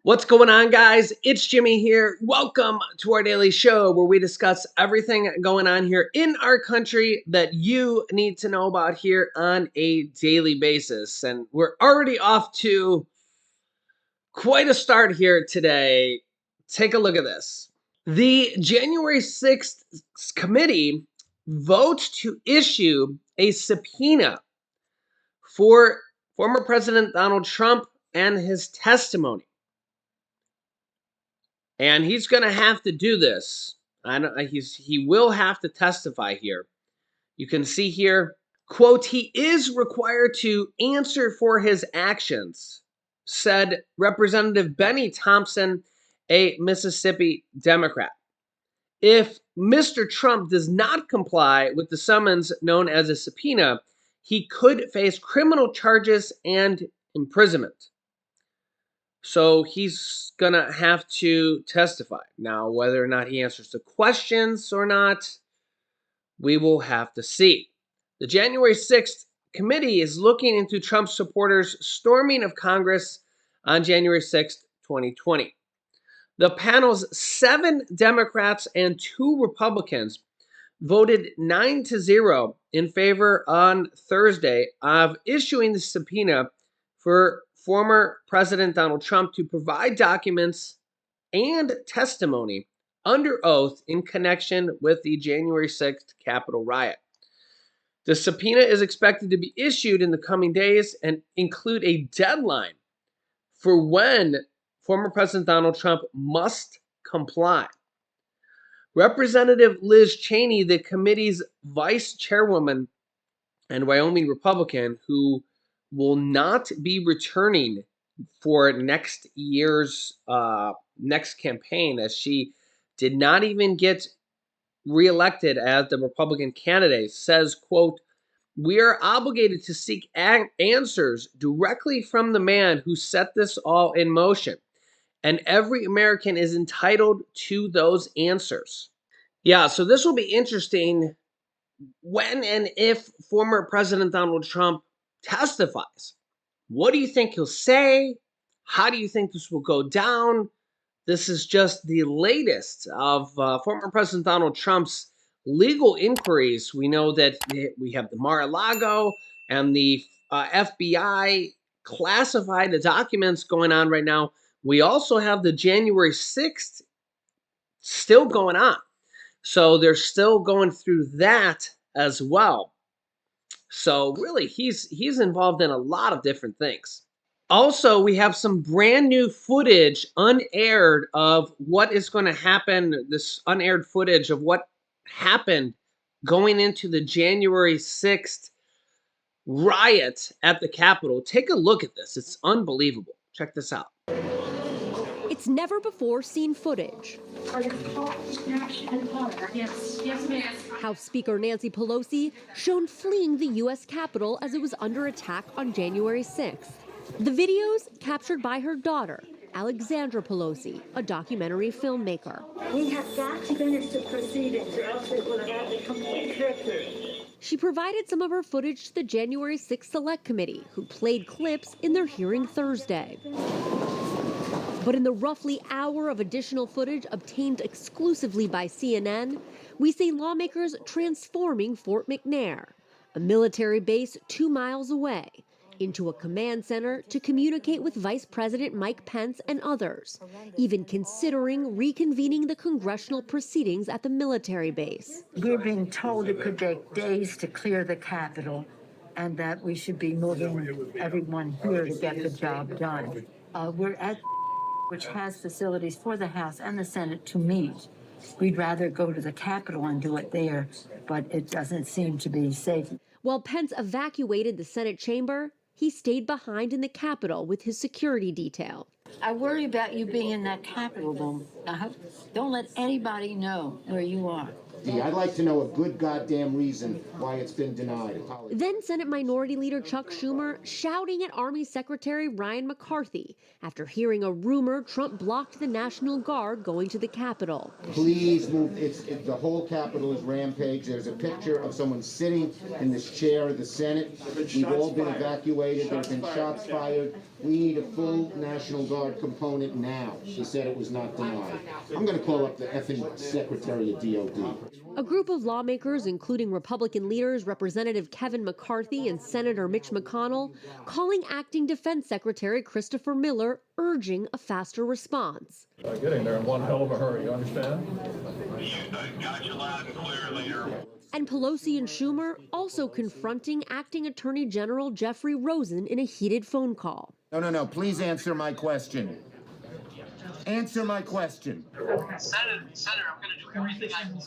What's going on, guys? It's Jimmy here. Welcome to our daily show where we discuss everything going on here in our country that you need to know about here on a daily basis. And we're already off to quite a start here today. Take a look at this. The January 6th committee votes to issue a subpoena for former President Donald Trump and his testimony. And he's going to have to do this. He will have to testify here. You can see here, quote, he is required to answer for his actions, said Representative Benny Thompson, a Mississippi Democrat. If Mr. Trump does not comply with the summons known as a subpoena, he could face criminal charges and imprisonment. So he's going to have to testify. Now, whether or not he answers the questions or not, we will have to see. The January 6th committee is looking into Trump supporters' storming of Congress on January 6th, 2020. The panel's 7 Democrats and 2 Republicans voted 9-0 in favor on Thursday of issuing the subpoena for former President Donald Trump to provide documents and testimony under oath in connection with the January 6th Capitol riot. The subpoena is expected to be issued in the coming days and include a deadline for when former President Donald Trump must comply. Representative Liz Cheney, the committee's vice chairwoman and Wyoming Republican, who will not be returning for next year's next campaign, as she did not even get reelected as the Republican candidate, says, quote, we are obligated to seek answers directly from the man who set this all in motion, and every American is entitled to those answers. Yeah, so this will be interesting when and if former President Donald Trump testifies. What do you think he'll say? How do you think this will go down? This is just the latest of former President Donald Trump's legal inquiries. We know that we have the Mar-a-Lago and the FBI classified documents going on right now. We also have the January 6th still going on. So they're still going through that as well. So really, he's involved in a lot of different things. Also, we have some brand new footage unaired of what is going to happen, this unaired footage of what happened going into the January 6th riot at the Capitol. Take a look at this. It's unbelievable. Check this out. It's never before seen footage. Yes, ma'am. House Speaker Nancy Pelosi shown fleeing the U.S. Capitol as it was under attack on January 6th. The videos captured by her daughter, Alexandra Pelosi, a documentary filmmaker. We have got to finish the proceedings or else it will have a complete victory. She provided some of her footage to the January 6th Select Committee, who played clips in their hearing Thursday. But in the roughly hour of additional footage obtained exclusively by CNN, we see lawmakers transforming Fort McNair, a military base 2 miles away, into a command center to communicate with Vice President Mike Pence and others, even considering reconvening the congressional proceedings at the military base. We're being told it could take days to clear the Capitol and that we should be moving everyone here to get the job done. We're at which has facilities for the House and the Senate to meet. We'd rather go to the Capitol and do it there, but it doesn't seem to be safe. While Pence evacuated the Senate chamber, he stayed behind in the Capitol with his security detail. I worry about you being in that Capitol, though. Don't let anybody know where you are. I'd like to know a good goddamn reason why it's been denied. Then Senate Minority Leader Chuck Schumer shouting at Army Secretary Ryan McCarthy after hearing a rumor Trump blocked the National Guard going to the Capitol. Please move. The whole Capitol is rampage. There's a picture of someone sitting in this chair of the Senate. We've all been evacuated. There have been shots fired. We need a full National Guard component now. She said it was not denied. I'm going to call up the effing Secretary of DOD. A group of lawmakers, including Republican leaders Representative Kevin McCarthy and Senator Mitch McConnell, calling Acting Defense Secretary Christopher Miller, urging a faster response. Getting there in one hell of a hurry, you understand? Got you loud and clear, leader. And Pelosi and Schumer also confronting Acting Attorney General Jeffrey Rosen in a heated phone call. No. Please answer my question. Answer my question. Senator, I'm going to do everything I can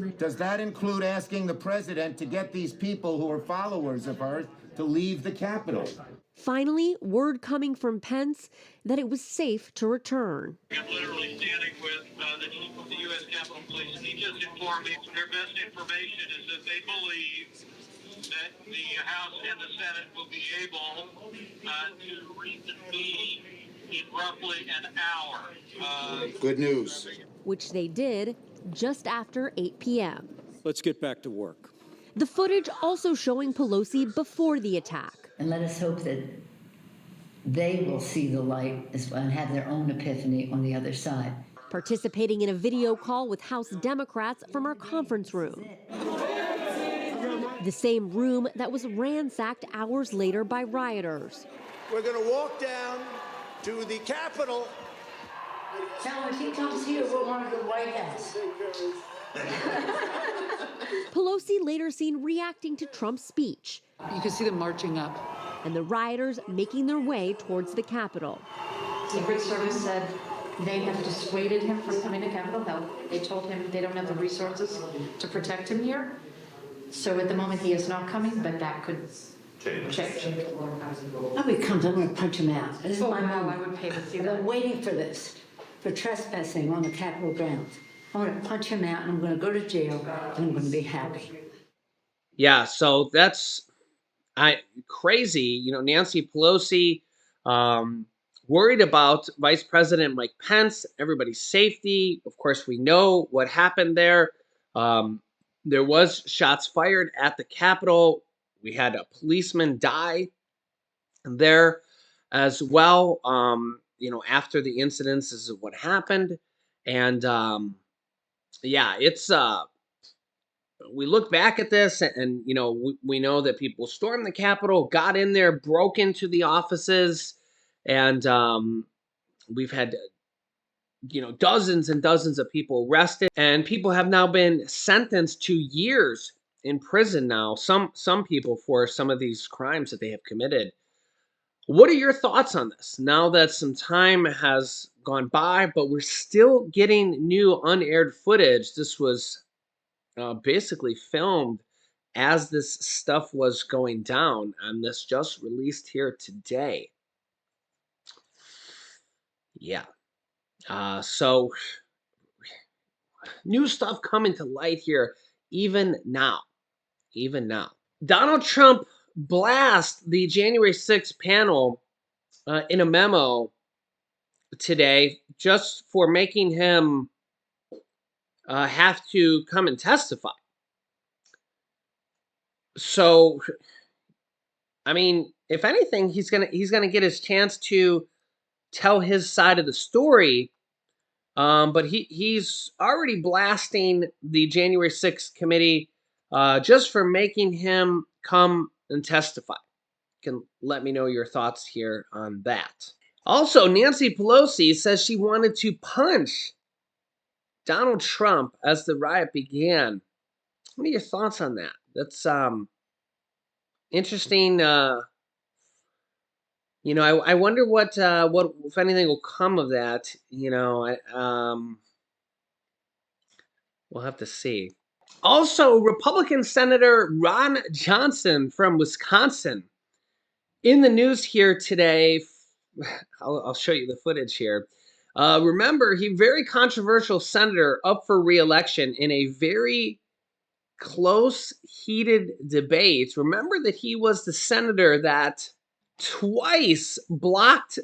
do. Does that include asking the president to get these people who are followers of hers to leave the Capitol? Finally, word coming from Pence that it was safe to return. I'm literally standing with the chief of the U.S. Capitol Police, and he just informed me their best information is that they believe that the House and the Senate will be able to reconvene in roughly an hour. Good news. Which they did just after 8 p.m. Let's get back to work. The footage also showing Pelosi before the attack. And let us hope that they will see the light and have their own epiphany on the other side. Participating in a video call with House Democrats from our conference room. The same room that was ransacked hours later by rioters. We're going to walk down to the Capitol. Now, if he comes here, we'll want to the White House. Pelosi later seen reacting to Trump's speech. You can see them marching up. And the rioters making their way towards the Capitol. Secret Service said they have dissuaded him from coming to Capitol Hill. They told him they don't have the resources to protect him here. So at the moment he is not coming, but that could change. Oh, he comes, I'm going to punch him out. This is my moment. I would pay to see I've that. been waiting for this, for trespassing on the Capitol grounds. I'm going to punch him out, and I'm going to go to jail, and I'm going to be happy. Yeah, so that's crazy. You know, Nancy Pelosi worried about Vice President Mike Pence, everybody's safety. Of course, we know what happened there. There was shots fired at the Capitol. We had a policeman die there as well. You know, after the incidents, this is what happened. And yeah, it's we look back at this and you know, we know that people stormed the Capitol, got in there, broke into the offices, and we've had you know, dozens and dozens of people arrested, and people have now been sentenced to years in prison now, some people for some of these crimes that they have committed. What are your thoughts on this now that some time has gone by, but we're still getting new unaired footage? This was basically filmed as this stuff was going down, and this just released here today. Yeah. So new stuff coming to light here even now. Donald Trump blasts the January 6th panel in a memo today just for making him have to come and testify. So, I mean, if anything, he's gonna get his chance to tell his side of the story. But he's already blasting the January 6th committee just for making him come and testify. You can let me know your thoughts here on that. Also, Nancy Pelosi says she wanted to punch Donald Trump as the riot began. What are your thoughts on that? That's interesting. You know, I wonder what if anything will come of that. You know, we'll have to see. Also, Republican Senator Ron Johnson from Wisconsin in the news here today. I'll show you the footage here. Remember, he very controversial senator up for re-election in a very close, heated debate. Remember that he was the senator that twice blocked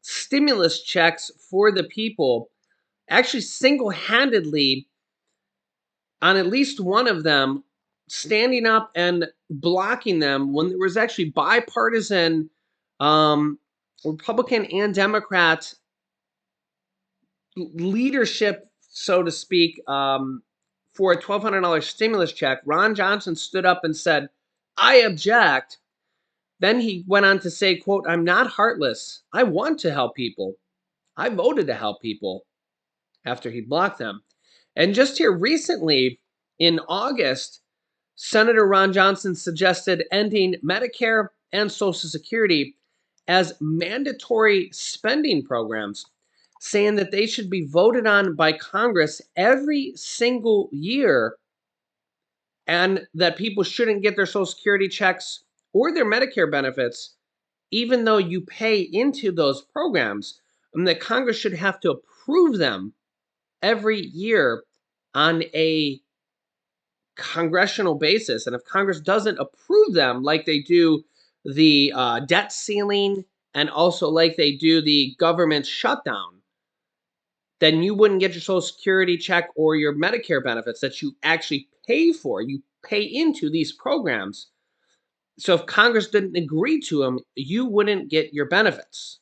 stimulus checks for the people, actually single-handedly on at least one of them, standing up and blocking them when there was actually bipartisan Republican and Democrat leadership, so to speak, for a $1,200 stimulus check, Ron Johnson stood up and said, "I object." Then he went on to say, quote, "I'm not heartless. I want to help people. I voted to help people," after he blocked them. And just here recently, in August, Senator Ron Johnson suggested ending Medicare and Social Security as mandatory spending programs, saying that they should be voted on by Congress every single year and that people shouldn't get their Social Security checks or their Medicare benefits, even though you pay into those programs, and that Congress should have to approve them every year on a congressional basis. And if Congress doesn't approve them, like they do the debt ceiling and also like they do the government shutdown, then you wouldn't get your Social Security check or your Medicare benefits that you actually pay for. You pay into these programs. So if Congress didn't agree to them, you wouldn't get your benefits.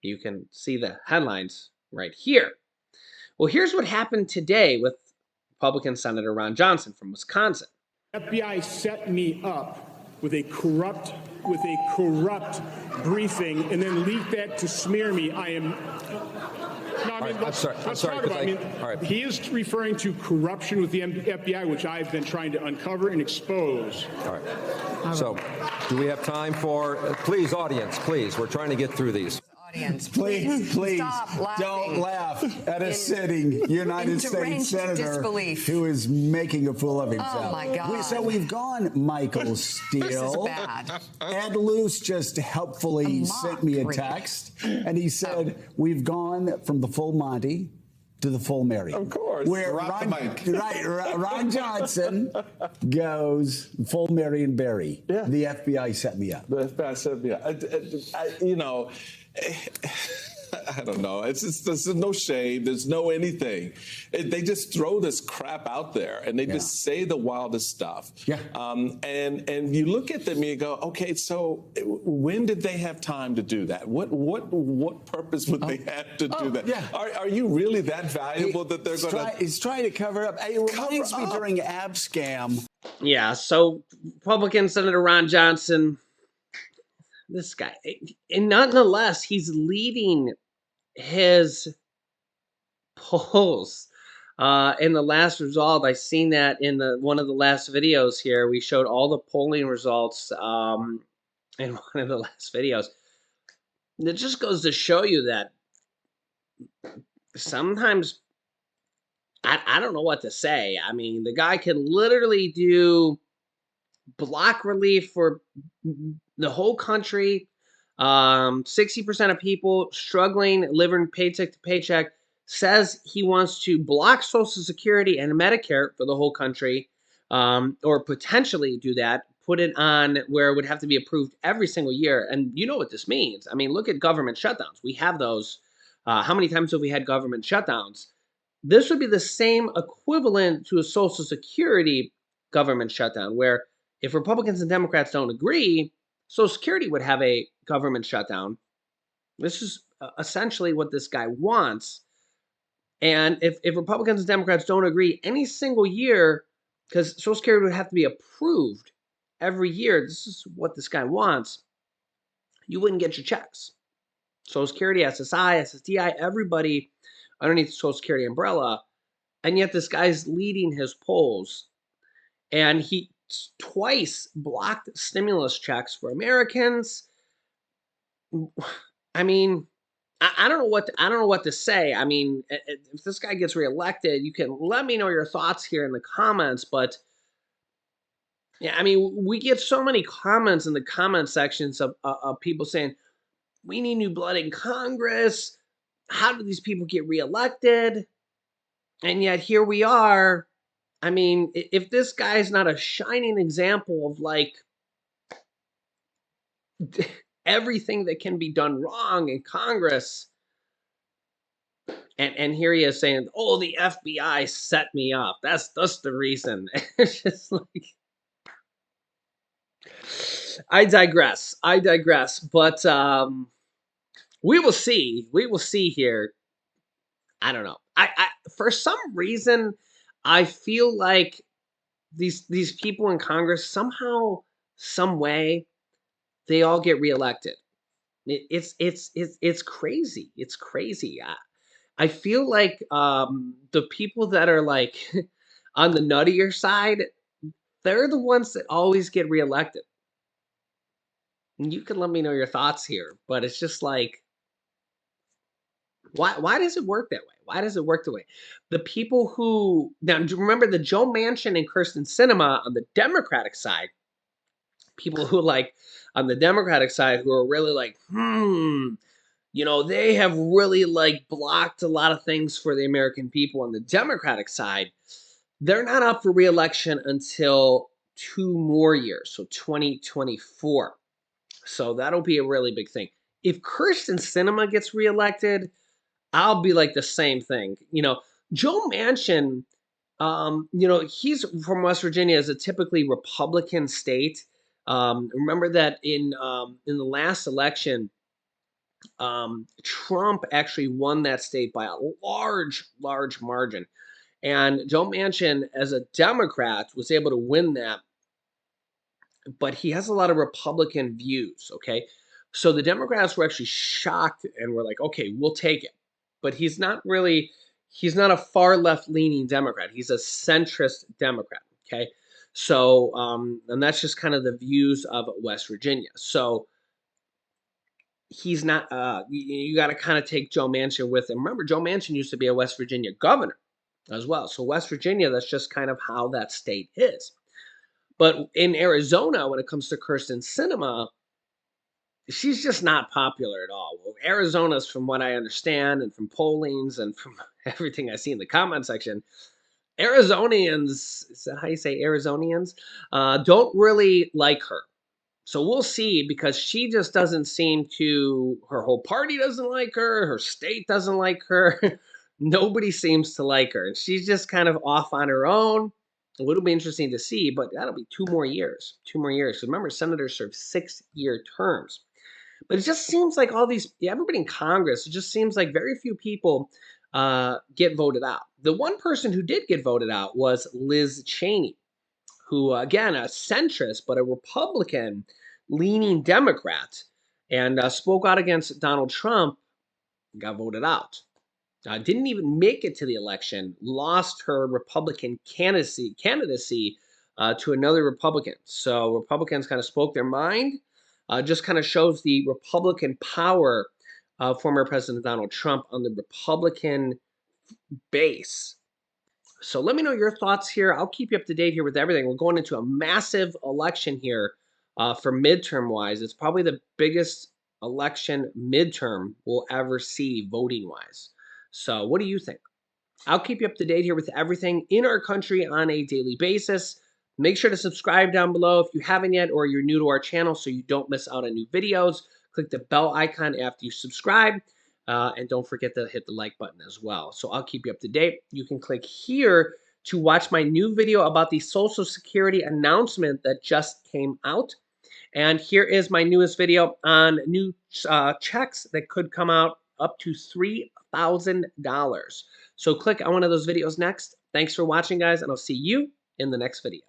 You can see the headlines right here. Well, here's what happened today with Republican Senator Ron Johnson from Wisconsin. FBI set me up with a corrupt briefing and then leaked that to smear me. I am. No, I mean, I'm sorry. All right. He is referring to corruption with the FBI, which I've been trying to uncover and expose. All right. So, do we have time for? Please, audience, please. We're trying to get through these. Please don't laugh at a sitting United States Senator who is making a fool of himself. Oh, my God. So we've gone Michael Steele. This is bad. Ed Luce just helpfully sent me a text, and he said, we've gone from the full Monty to the full Mary. Of course. Where Ron Johnson goes full Mary and Barry. Yeah. The FBI set me up. The FBI set me up. You know, I don't know. It's just, there's no shame. There's no anything. They just throw this crap out there, and they just say the wildest stuff. Yeah. And you look at them and you go, okay, so when did they have time to do that? What purpose would they have to do that? Yeah. Are you really that valuable that they're going to? He's trying to cover up. It reminds me during Ab Scam. Yeah. So Republican Senator Ron Johnson. This guy, and nonetheless, he's leading his polls. In the last result, I seen that in one of the last videos here. We showed all the polling results in one of the last videos. It just goes to show you that sometimes I don't know what to say. I mean, the guy can literally do block relief for the whole country. 60% of people struggling, living paycheck to paycheck, says he wants to block Social Security and Medicare for the whole country, or potentially do that, put it on where it would have to be approved every single year. And you know what this means. I mean, look at government shutdowns. We have those. How many times have we had government shutdowns? This would be the same equivalent to a Social Security government shutdown, where if Republicans and Democrats don't agree, Social Security would have a government shutdown. This is essentially what this guy wants. And if Republicans and Democrats don't agree any single year, because Social Security would have to be approved every year, this is what this guy wants, you wouldn't get your checks. Social Security, SSI, SSDI, everybody underneath the Social Security umbrella. And yet this guy's leading his polls. And he twice blocked stimulus checks for Americans. I mean, I don't know what to say. I mean, if this guy gets reelected, you can let me know your thoughts here in the comments. But yeah, I mean, we get so many comments in the comment sections of people saying we need new blood in Congress. How do these people get reelected? And yet here we are. I mean, if this guy is not a shining example of like everything that can be done wrong in Congress, and here he is saying, "Oh, the FBI set me up. That's the reason." It's just like, I digress. But we will see. We will see here. I don't know. I for some reason, I feel like these people in Congress somehow, some way, they all get reelected. It's crazy. It's crazy. I feel like the people that are like on the nuttier side, they're the ones that always get reelected. And you can let me know your thoughts here, but it's just like, why does it work that way? Why does it work that way? The people who now do you remember the Joe Manchin and Kirsten Sinema on the Democratic side, people who like on the Democratic side who are really like, they have really like blocked a lot of things for the American people on the Democratic side. They're not up for reelection until 2 more years, so 2024. So that'll be a really big thing. If Kirsten Sinema gets reelected, I'll be like the same thing. Joe Manchin, he's from West Virginia, is a typically Republican state. Remember that in the last election, Trump actually won that state by a large, large margin. And Joe Manchin, as a Democrat, was able to win that, but he has a lot of Republican views, okay? So the Democrats were actually shocked and were like, okay, we'll take it. But he's not a far left leaning Democrat. He's a centrist Democrat, okay? So, and that's just kind of the views of West Virginia. So he's not, you got to kind of take Joe Manchin with him. Remember, Joe Manchin used to be a West Virginia governor as well. So West Virginia, that's just kind of how that state is. But in Arizona, when it comes to Kirsten Sinema, she's just not popular at all. Well, Arizona's, from what I understand, and from pollings and from everything I see in the comment section, Arizonians, is that how you say Arizonians, don't really like her. So we'll see, because she just doesn't seem to, her whole party doesn't like her state doesn't like her. Nobody seems to like her. And she's just kind of off on her own. It'll be interesting to see, but that'll be 2 more years. 2 more years. So remember, senators serve 6-year terms. But it just seems like everybody in Congress, it just seems like very few people get voted out. The one person who did get voted out was Liz Cheney, who, again, a centrist, but a Republican leaning Democrat, and spoke out against Donald Trump, got voted out. Didn't even make it to the election, lost her Republican candidacy to another Republican. So Republicans kind of spoke their mind. Just kind of shows the Republican power of former President Donald Trump on the Republican base. So let me know your thoughts here. I'll keep you up to date here with everything. We're going into a massive election here for midterm-wise. It's probably the biggest election midterm we'll ever see voting-wise. So what do you think? I'll keep you up to date here with everything in our country on a daily basis. Make sure to subscribe down below if you haven't yet, or you're new to our channel, so you don't miss out on new videos. Click the bell icon after you subscribe. And don't forget to hit the like button as well. So I'll keep you up to date. You can click here to watch my new video about the Social Security announcement that just came out. And here is my newest video on new checks that could come out up to $3,000. So click on one of those videos next. Thanks for watching, guys, and I'll see you in the next video.